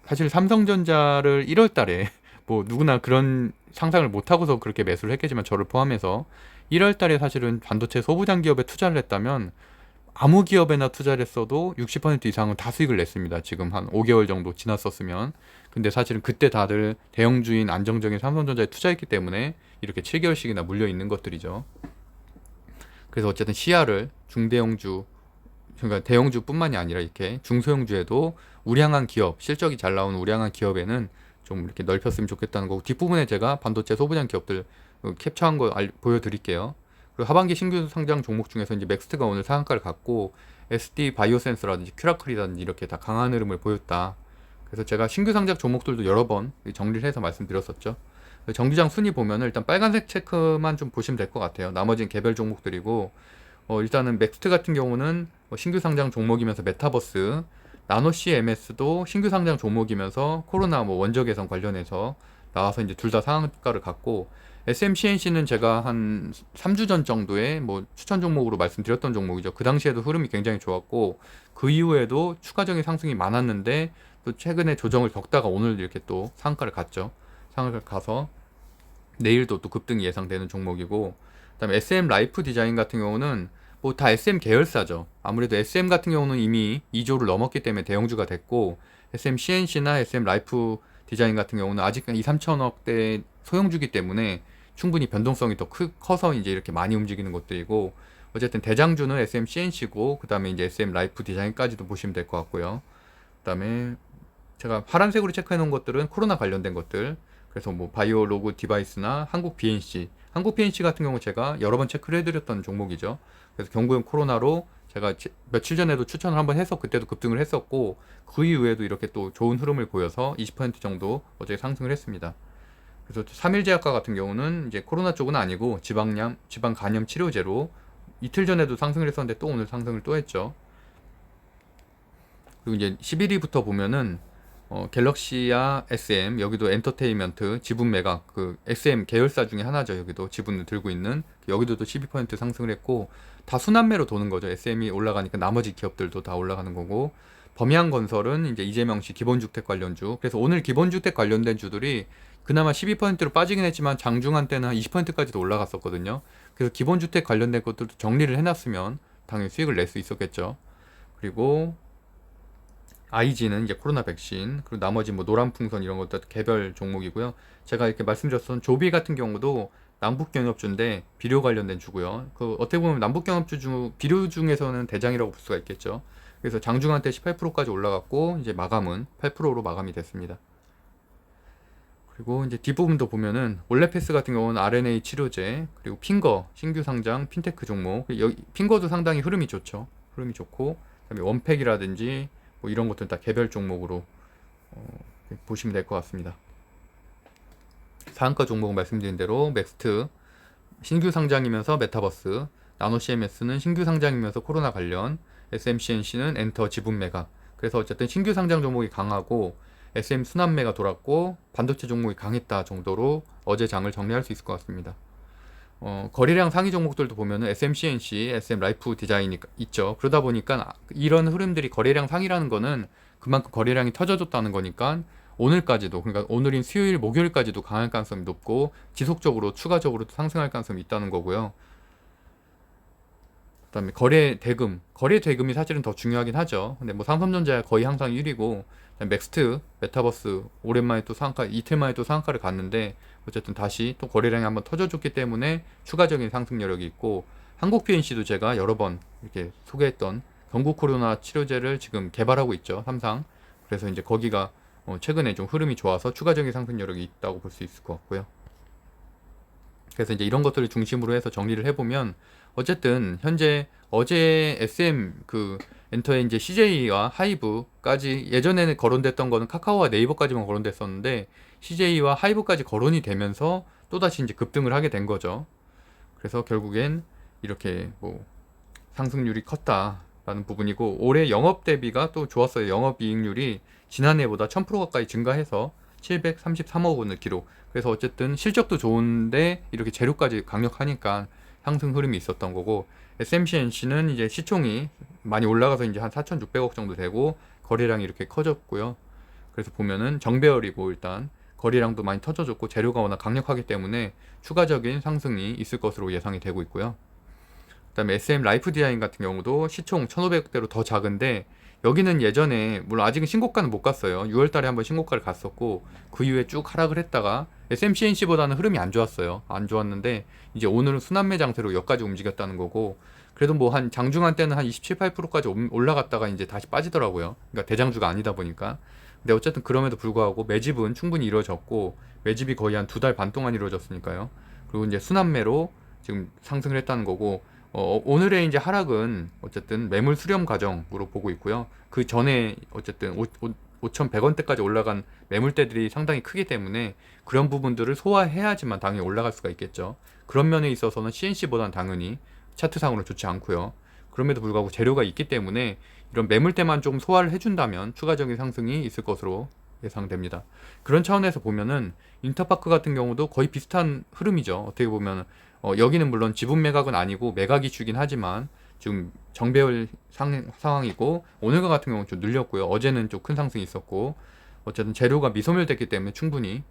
사실 삼성전자를 1월 달에 뭐 누구나 그런 상상을 못 하고서 그렇게 매수를 했겠지만 저를 포함해서 1월 달에 사실은 반도체 소부장 기업에 투자를 했다면 아무 기업에나 투자를 했어도 60% 이상은 다 수익을 냈습니다. 지금 한 5개월 정도 지났었으면. 근데 사실은 그때 다들 대형주인 안정적인 삼성전자에 투자했기 때문에 이렇게 7개월씩이나 물려 있는 것들이죠. 그래서 어쨌든 시야를 중대형주, 그러니까 대형주뿐만이 아니라 이렇게 중소형주에도 우량한 기업, 실적이 잘 나오는 우량한 기업에는 좀 이렇게 넓혔으면 좋겠다는 거고, 뒷부분에 제가 반도체 소부장 기업들 캡처한 거 보여드릴게요. 그리고 하반기 신규 상장 종목 중에서 이제 맥스트가 오늘 상한가를 갔고, SD 바이오센스라든지 큐라클이라든지 이렇게 다 강한 흐름을 보였다. 그래서 제가 신규 상장 종목들도 여러 번 정리를 해서 말씀드렸었죠. 정기장 순위 보면은 일단 빨간색 체크만 좀 보시면 될 것 같아요. 나머지는 개별 종목들이고, 일단은 맥스트 같은 경우는 신규 상장 종목이면서 메타버스, 나노 CMS도 신규 상장 종목이면서 코로나 뭐 원적 개선 관련해서 나와서 이제 둘 다 상한가를 갔고, SMCNC는 제가 한 3주 전 정도에 뭐 추천 종목으로 말씀드렸던 종목이죠. 그 당시에도 흐름이 굉장히 좋았고, 그 이후에도 추가적인 상승이 많았는데 또 최근에 조정을 겪다가 오늘 이렇게 또 상한가를 갔죠. 상한가를 가서 내일도 또 급등이 예상되는 종목이고, 그다음에 SM 라이프 디자인 같은 경우는 뭐 다 SM 계열사죠. 아무래도 SM 같은 경우는 이미 2조를 넘었기 때문에 대형주가 됐고, SM CNC나 SM 라이프 디자인 같은 경우는 아직 2, 3천억대 소형주기 때문에 충분히 변동성이 더 커서 이제 이렇게 많이 움직이는 것들이고, 어쨌든 대장주는 SM CNC고, 그 다음에 이제 SM 라이프 디자인까지도 보시면 될 것 같고요. 그 다음에 제가 파란색으로 체크해 놓은 것들은 코로나 관련된 것들. 그래서 뭐 바이오로그 디바이스나 한국 BNC. 한국 BNC 같은 경우 제가 여러 번 체크를 해드렸던 종목이죠. 그래서 경구용 코로나로 제가 며칠 전에도 추천을 한번 해서 그때도 급등을 했었고, 그 이후에도 이렇게 또 좋은 흐름을 보여서 20% 정도 어제 상승을 했습니다. 그래서 삼일제약과 같은 경우는 이제 코로나 쪽은 아니고 지방 간염 치료제로 이틀 전에도 상승을 했었는데 또 오늘 상승을 또 했죠. 그리고 이제 11위부터 보면은 갤럭시아 SM, 여기도 엔터테인먼트 지분 매각, 그 SM 계열사 중에 하나죠. 여기도 지분을 들고 있는, 여기도 또 12% 상승을 했고, 다 순환매로 도는 거죠. SM이 올라가니까 나머지 기업들도 다 올라가는 거고, 범양건설은 이제 이재명시 기본주택 관련주. 그래서 오늘 기본주택 관련된 주들이 그나마 12%로 빠지긴 했지만 장중한 때는 한 20%까지도 올라갔었거든요. 그래서 기본주택 관련된 것들도 정리를 해놨으면 당연히 수익을 낼 수 있었겠죠. 그리고 IG는 이제 코로나 백신, 그리고 나머지 뭐 노란풍선 이런 것도 개별 종목이고요. 제가 이렇게 말씀드렸던 조비 같은 경우도 남북경협주인데 비료 관련된 주고요. 그 어떻게 보면 남북경협주 중 비료 중에서는 대장이라고 볼 수가 있겠죠. 그래서 장중한 때 18%까지 올라갔고, 이제 마감은 8%로 마감이 됐습니다. 그리고 이제 뒷부분도 보면은 올레패스 같은 경우는 RNA 치료제, 그리고 핑거 신규 상장 핀테크 종목. 여기 핑거도 상당히 흐름이 좋죠. 흐름이 좋고, 그다음에 원팩이라든지 뭐 이런 것들은 다 개별 종목으로 보시면 될 것 같습니다. 상한가 종목은 말씀드린 대로 맥스트 신규 상장이면서 메타버스, 나노 CMS는 신규 상장이면서 코로나 관련, SMCNC는 엔터 지분 매각. 그래서 어쨌든 신규 상장 종목이 강하고 SM 순환매가 돌았고 반도체 종목이 강했다 정도로 어제 장을 정리할 수 있을 것 같습니다. 거래량 상위 종목들도 보면은 SMCNC, SM 라이프 디자인이 있죠. 그러다 보니까 이런 흐름들이 거래량 상위라는 거는 그만큼 거래량이 터져줬다는 거니까 오늘까지도, 그러니까 오늘인 수요일, 목요일까지도 강할 가능성이 높고 지속적으로 추가적으로 상승할 가능성이 있다는 거고요. 그다음에 거래 대금이 사실은 더 중요하긴 하죠. 근데 뭐 삼성전자 거의 항상 1위고, 맥스트, 메타버스 오랜만에 또 상한가, 이틀 만에 또 상한가를 갔는데 어쨌든 다시 또 거래량이 한번 터져줬기 때문에 추가적인 상승 여력이 있고, 한국 PNC도 제가 여러 번 이렇게 소개했던 경구 코로나 치료제를 지금 개발하고 있죠, 삼상. 그래서 이제 거기가 최근에 좀 흐름이 좋아서 추가적인 상승 여력이 있다고 볼 수 있을 것 같고요. 그래서 이제 이런 것들을 중심으로 해서 정리를 해보면, 어쨌든 현재 어제 SM 그 엔터의 이제 CJ와 하이브까지, 예전에는 거론됐던 거는 카카오와 네이버까지만 거론됐었는데 CJ와 하이브까지 거론이 되면서 또다시 이제 급등을 하게 된 거죠. 그래서 결국엔 이렇게 뭐 상승률이 컸다라는 부분이고, 올해 영업 대비가 또 좋았어요. 영업이익률이 지난해보다 1000% 가까이 증가해서 733억 원을 기록. 그래서 어쨌든 실적도 좋은데 이렇게 재료까지 강력하니까 상승 흐름이 있었던 거고, SMCNC는 이제 시총이 많이 올라가서 이제 한 4,600억 정도 되고 거래량이 이렇게 커졌고요. 그래서 보면은 정배열이고, 일단 거래량도 많이 터져졌고 재료가 워낙 강력하기 때문에 추가적인 상승이 있을 것으로 예상이 되고 있고요. 그다음에 SM 라이프 디자인 같은 경우도 시총 1,500억대로 더 작은데, 여기는 예전에 물론 아직은 신고가는 못 갔어요. 6월 달에 한번 신고가를 갔었고 그 이후에 쭉 하락을 했다가 SMCNC보다는 흐름이 안 좋았어요. 안 좋았는데 이제 오늘은 순환매 장세로 여기까지 움직였다는 거고, 그래도 뭐 한 장중한 때는 한 27, 8%까지 올라갔다가 이제 다시 빠지더라고요. 그러니까 대장주가 아니다 보니까. 근데 어쨌든 그럼에도 불구하고 매집은 충분히 이루어졌고, 매집이 거의 한 2달 반 동안 이루어졌으니까요. 그리고 이제 순환매로 지금 상승을 했다는 거고, 오늘의 이제 하락은 어쨌든 매물 수렴 과정으로 보고 있고요. 그 전에 어쨌든 5,100원대까지 올라간 매물대들이 상당히 크기 때문에 그런 부분들을 소화해야지만 당연히 올라갈 수가 있겠죠. 그런 면에 있어서는 CNC보다는 당연히 차트상으로 좋지 않고요. 그럼에도 불구하고 재료가 있기 때문에 이런 매물대만 좀 소화를 해준다면 추가적인 상승이 있을 것으로 예상됩니다. 그런 차원에서 보면은 인터파크 같은 경우도 거의 비슷한 흐름이죠. 어떻게 보면 여기는 물론 지분 매각은 아니고 매각 이슈긴 하지만 지금 정배열 상황이고, 오늘과 같은 경우는 좀 늘렸고요. 어제는 좀 큰 상승이 있었고, 어쨌든 재료가 미소멸됐기 때문에 충분히.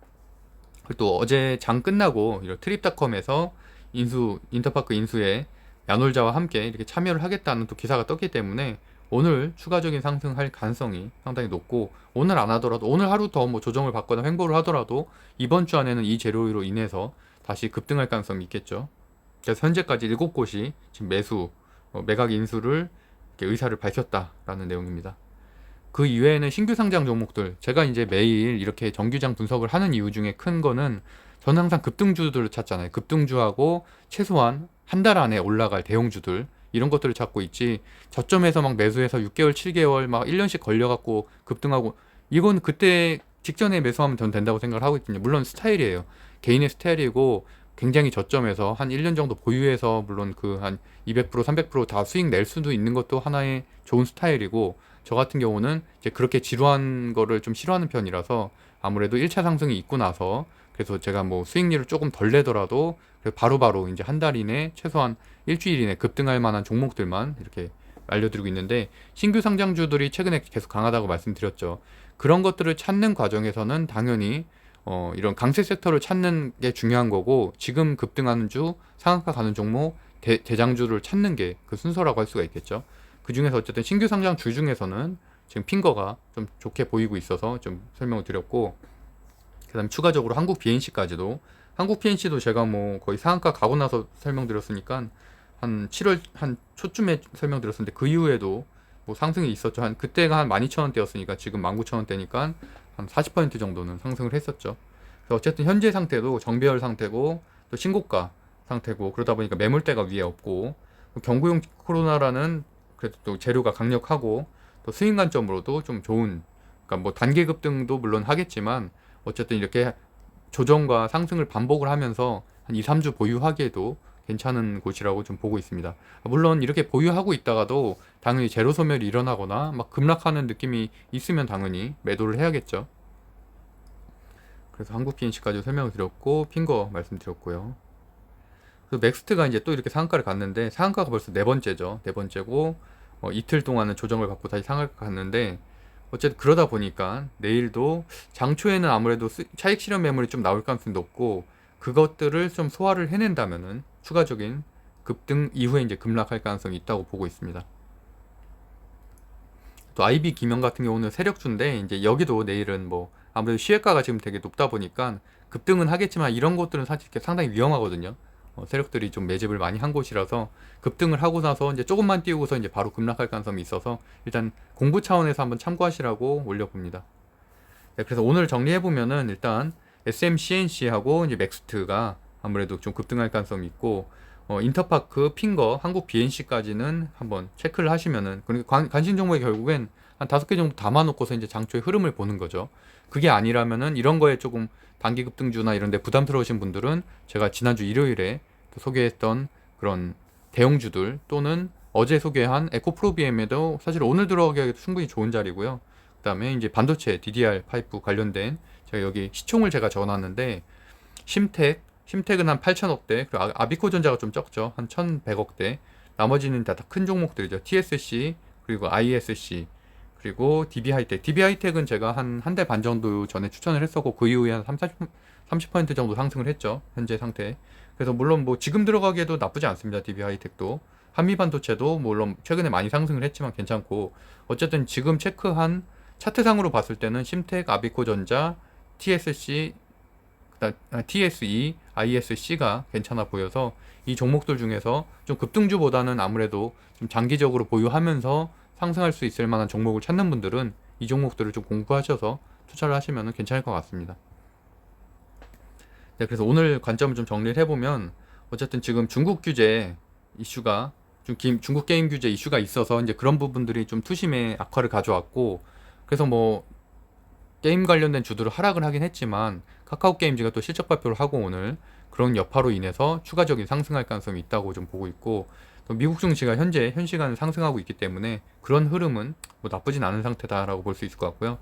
그리고 또 어제 장 끝나고 이런 트립닷컴에서 인터파크 인수에 야놀자와 함께 이렇게 참여를 하겠다는 또 기사가 떴기 때문에 오늘 추가적인 상승할 가능성이 상당히 높고, 오늘 안 하더라도 오늘 하루 더 뭐 조정을 받거나 횡보를 하더라도 이번 주 안에는 이 재료로 인해서 다시 급등할 가능성이 있겠죠. 그래서 현재까지 7곳이 지금 매각 인수를 의사를 밝혔다라는 내용입니다. 그 이외에는 신규 상장 종목들, 제가 이제 매일 이렇게 정규장 분석을 하는 이유 중에 큰 거는, 저는 항상 급등주들을 찾잖아요. 급등주하고 최소한 한 달 안에 올라갈 대형주들, 이런 것들을 찾고 있지, 저점에서 막 매수해서 6개월, 7개월, 막 1년씩 걸려갖고 급등하고, 이건 그때 직전에 매수하면 저는 된다고 생각을 하고 있거든요. 물론 스타일이에요. 개인의 스타일이고, 굉장히 저점에서 한 1년 정도 보유해서 물론 그 한 200%, 300%다 수익 낼 수도 있는 것도 하나의 좋은 스타일이고, 저 같은 경우는 이제 그렇게 지루한 거를 좀 싫어하는 편이라서 아무래도 1차 상승이 있고 나서, 그래서 제가 뭐 수익률을 조금 덜 내더라도 바로바로 이제 한 달 이내, 최소한 일주일 이내 급등할 만한 종목들만 이렇게 알려드리고 있는데, 신규 상장주들이 최근에 계속 강하다고 말씀드렸죠. 그런 것들을 찾는 과정에서는 당연히 이런 강세 섹터를 찾는 게 중요한 거고, 지금 급등하는 주, 상한가 가는 종목, 대장주를 찾는 게 그 순서라고 할 수가 있겠죠. 그 중에서 어쨌든 신규 상장 주 중에서는 지금 핑거가 좀 좋게 보이고 있어서 좀 설명을 드렸고, 그 다음 추가적으로 한국 BNC까지도, 한국 BNC도 제가 뭐 거의 상한가 가고 나서 설명드렸으니까 한 7월 한 초쯤에 설명드렸었는데, 그 이후에도 뭐 상승이 있었죠. 한 그때가 한 12,000원대였으니까 지금 19,000원대니까 한 40% 정도는 상승을 했었죠. 그래서 어쨌든 현재 상태도 정배열 상태고, 또 신고가 상태고, 그러다 보니까 매물대가 위에 없고, 경구용 코로나라는 그래도 또 재료가 강력하고, 또 수익 관점으로도 좀 좋은, 그러니까 뭐 단계 급등도 물론 하겠지만 어쨌든 이렇게 조정과 상승을 반복을 하면서 한 2, 3주 보유하기에도 괜찮은 곳이라고 좀 보고 있습니다. 물론 이렇게 보유하고 있다가도 당연히 재료 소멸이 일어나거나 막 급락하는 느낌이 있으면 당연히 매도를 해야겠죠. 그래서 한국 BNC까지 설명을 드렸고, 핑거 말씀드렸고요. 그래서 넥스트가 이제 또 이렇게 상한가를 갔는데, 상한가가 벌써 네 번째죠. 네 번째고, 이틀 동안은 조정을 받고 다시 상한가 갔는데, 어쨌든 그러다 보니까 내일도 장초에는 아무래도 차익 실현 매물이 좀 나올 가능성이 높고, 그것들을 좀 소화를 해낸다면은 추가적인 급등 이후에 이제 급락할 가능성이 있다고 보고 있습니다. 또 IB 기명 같은 경우는 세력주인데, 이제 여기도 내일은 뭐 아무래도 시외가가 지금 되게 높다 보니까 급등은 하겠지만, 이런 것들은 사실 상당히 위험하거든요. 세력들이 좀 매집을 많이 한 곳이라서 급등을 하고 나서 이제 조금만 띄우고서 이제 바로 급락할 가능성이 있어서, 일단 공부 차원에서 한번 참고하시라고 올려봅니다. 네, 그래서 오늘 정리해보면은 일단 SMCNC하고 이제 맥스트가 아무래도 좀 급등할 가능성이 있고, 인터파크, 핑거, 한국 BNC까지는 한번 체크를 하시면은, 그러니까 관심 종목에 결국엔 한 5개 정도 담아놓고서 이제 장초의 흐름을 보는 거죠. 그게 아니라면은 이런 거에 조금 단기 급등주나 이런 데 부담스러우신 분들은 제가 지난주 일요일에 소개했던 그런 대형주들, 또는 어제 소개한 에코프로비엠에도 사실 오늘 들어가기에도 충분히 좋은 자리고요. 그 다음에 이제 반도체 DDR5 관련된, 제가 여기 시총을 제가 적어놨는데, 심텍은 한 8천억대, 그리고 아비코전자가 좀 적죠. 한 1,100억대. 나머지는 다 큰 종목들이죠. TSC, 그리고 ISC, 그리고 DB하이텍. DB하이텍은 제가 한 달 반 정도 전에 추천을 했었고, 그 이후에 한 30% 정도 상승을 했죠. 현재 상태. 그래서 물론 뭐 지금 들어가기에도 나쁘지 않습니다. DB하이텍도. 한미반도체도 물론 최근에 많이 상승을 했지만 괜찮고, 어쨌든 지금 체크한 차트상으로 봤을 때는 심텍, 아비코전자, TSC, TSE, ISC가 괜찮아 보여서, 이 종목들 중에서 좀 급등주보다는 아무래도 좀 장기적으로 보유하면서 상승할 수 있을 만한 종목을 찾는 분들은 이 종목들을 좀 공부하셔서 투자를 하시면 괜찮을 것 같습니다. 네, 그래서 오늘 관점을 좀 정리를 해보면, 어쨌든 지금 중국 규제 이슈가, 중국 게임 규제 이슈가 있어서 이제 그런 부분들이 좀 투심의 악화를 가져왔고, 그래서 뭐 게임 관련된 주들을 하락을 하긴 했지만, 카카오 게임즈가 또 실적 발표를 하고 오늘 그런 여파로 인해서 추가적인 상승할 가능성이 있다고 좀 보고 있고, 또 미국 증시가 현재 현 시간에 상승하고 있기 때문에 그런 흐름은 뭐 나쁘진 않은 상태다라고 볼 수 있을 것 같고요.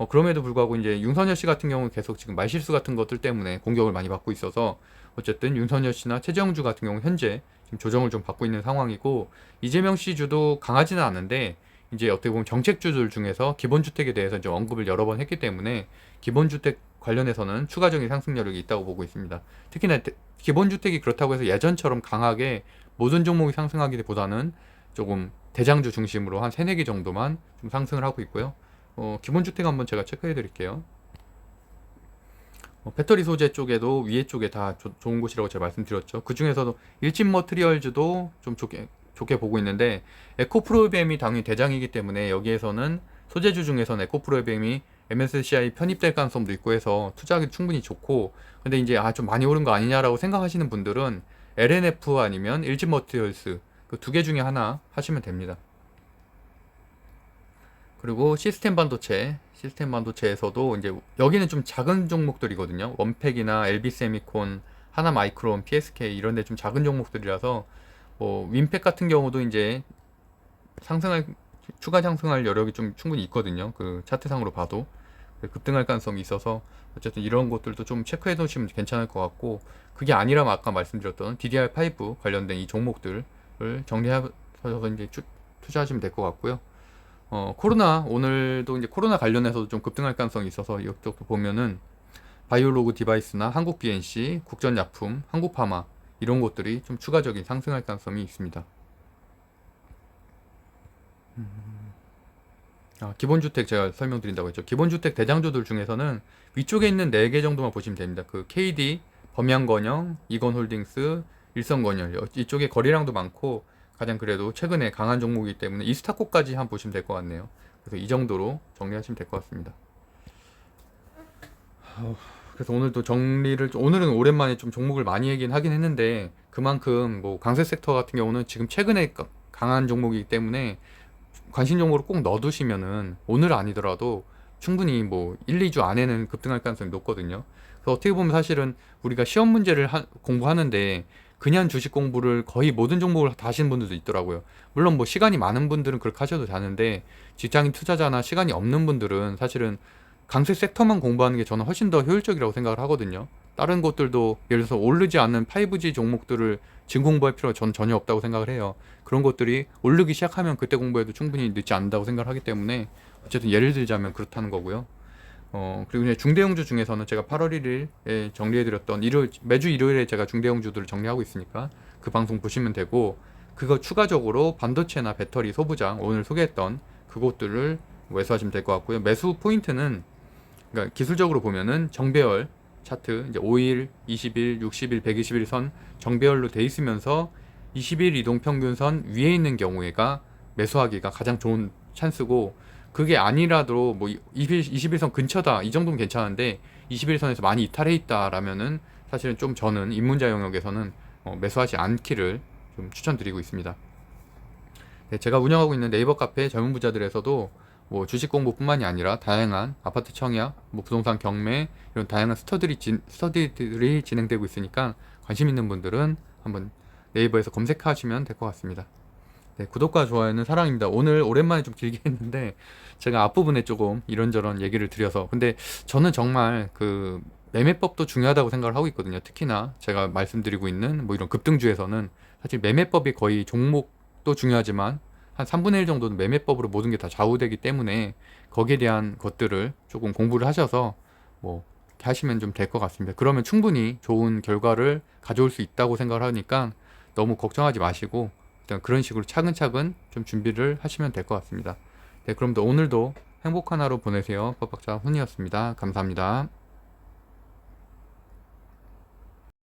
그럼에도 불구하고 이제 윤석열 씨 같은 경우는 계속 지금 말실수 같은 것들 때문에 공격을 많이 받고 있어서, 어쨌든 윤석열 씨나 최재형주 같은 경우 현재 지금 조정을 좀 받고 있는 상황이고, 이재명 씨 주도 강하지는 않은데, 이제 어떻게 보면 정책주들 중에서 기본주택에 대해서 이제 언급을 여러 번 했기 때문에 기본주택 관련해서는 추가적인 상승력이 있다고 보고 있습니다. 특히나 기본주택이 그렇다고 해서 예전처럼 강하게 모든 종목이 상승하기보다는 조금 대장주 중심으로 한 3, 4개 정도만 좀 상승을 하고 있고요. 기본주택 한번 제가 체크해 드릴게요. 배터리 소재 쪽에도 위에 쪽에 다 좋은 곳이라고 제가 말씀드렸죠. 그 중에서도 일진 머트리얼즈도 좀 좋게 보고 있는데, 에코프로비엠이 당연히 대장이기 때문에 여기에서는 소재주 중에서는 에코프로비엠이 MSCI 편입될 가능성도 있고 해서 투자하기 충분히 좋고, 근데 이제 좀 많이 오른 거 아니냐라고 생각하시는 분들은 LNF 아니면 일진 머티리얼스 그 두 개 중에 하나 하시면 됩니다. 그리고 시스템 반도체에서도 이제 여기는 좀 작은 종목들이거든요. 원팩이나 LB 세미콘, 하나 마이크론, PSK 이런 데 좀 작은 종목들이라서 윈팩 같은 경우도 이제 추가 상승할 여력이 좀 충분히 있거든요. 그 차트상으로 봐도 급등할 가능성이 있어서 어쨌든 이런 것들도 좀 체크해 놓으시면 괜찮을 것 같고, 그게 아니라면 아까 말씀드렸던 DDR5 관련된 이 종목들을 정리하셔서 이제 투자하시면 될 것 같고요. 오늘도 이제 코로나 관련해서도 좀 급등할 가능성이 있어서 이쪽도 보면은 바이오로그 디바이스나 한국 BNC, 국전약품, 한국파마 이런 것들이 좀 추가적인 상승할 가능성이 있습니다. 기본주택 제가 설명드린다고 했죠. 기본주택 대장주들 중에서는 위쪽에 있는 4개 정도만 보시면 됩니다. 그 KD, 범양건영, 이건홀딩스, 일성건설 이쪽에 거래량도 많고 가장 그래도 최근에 강한 종목이기 때문에 이스타코까지 한번 보시면 될 것 같네요. 그래서 이 정도로 정리하시면 될 것 같습니다. 그래서 오늘도 오늘은 오랜만에 좀 종목을 많이 얘기는 하긴 했는데, 그만큼 뭐 강세 섹터 같은 경우는 지금 최근에 강한 종목이기 때문에 관심 종목으로 꼭 넣어두시면은 오늘 아니더라도 충분히 뭐 1, 2주 안에는 급등할 가능성이 높거든요. 그래서 어떻게 보면 사실은 우리가 시험 문제를 공부하는데 그냥 주식 공부를 거의 모든 종목을 다 하시는 분들도 있더라고요. 물론 뭐 시간이 많은 분들은 그렇게 하셔도 되는데, 직장인 투자자나 시간이 없는 분들은 사실은 강세 섹터만 공부하는 게 저는 훨씬 더 효율적이라고 생각을 하거든요. 다른 것들도 예를 들어서 오르지 않는 5G 종목들을 지금 공부할 필요가 전 전혀 없다고 생각을 해요. 그런 것들이 오르기 시작하면 그때 공부해도 충분히 늦지 않는다고 생각을 하기 때문에 어쨌든 예를 들자면 그렇다는 거고요. 그리고 이제 중대형주 중에서는 제가 8월 1일에 정리해드렸던 매주 일요일에 제가 중대형주들을 정리하고 있으니까 그 방송 보시면 되고, 그거 추가적으로 반도체나 배터리 소부장 오늘 소개했던 그것들을 매수하시면 될 것 같고요. 매수 포인트는 그러니까 기술적으로 보면은 정배열 차트 이제 5일, 20일, 60일, 120일 선 정배열로 돼 있으면서 20일 이동평균선 위에 있는 경우에가 매수하기가 가장 좋은 찬스고, 그게 아니라도 뭐 21선 근처다 이 정도면 괜찮은데 21선에서 많이 이탈해 있다라면은 사실은 좀 저는 입문자 영역에서는 매수하지 않기를 좀 추천드리고 있습니다. 네, 제가 운영하고 있는 네이버 카페 젊은 부자들에서도 뭐 주식 공부뿐만이 아니라 다양한 아파트 청약, 뭐 부동산 경매 이런 다양한 스터디들이 진행되고 있으니까 관심 있는 분들은 한번 네이버에서 검색하시면 될 것 같습니다. 네, 구독과 좋아요는 사랑입니다. 오늘 오랜만에 좀 길게 했는데 제가 앞부분에 조금 이런저런 얘기를 드려서, 근데 저는 정말 그 매매법도 중요하다고 생각을 하고 있거든요. 특히나 제가 말씀드리고 있는 뭐 이런 급등주에서는 사실 매매법이 거의 종목도 중요하지만 한 3분의 1 정도는 매매법으로 모든 게 다 좌우되기 때문에 거기에 대한 것들을 조금 공부를 하셔서 뭐 이렇게 하시면 좀 될 것 같습니다. 그러면 충분히 좋은 결과를 가져올 수 있다고 생각을 하니까 너무 걱정하지 마시고 일단 그런 식으로 차근차근 좀 준비를 하시면 될 것 같습니다. 네, 그럼 오늘도 행복한 하루 보내세요. 빡빡자 훈이었습니다. 감사합니다.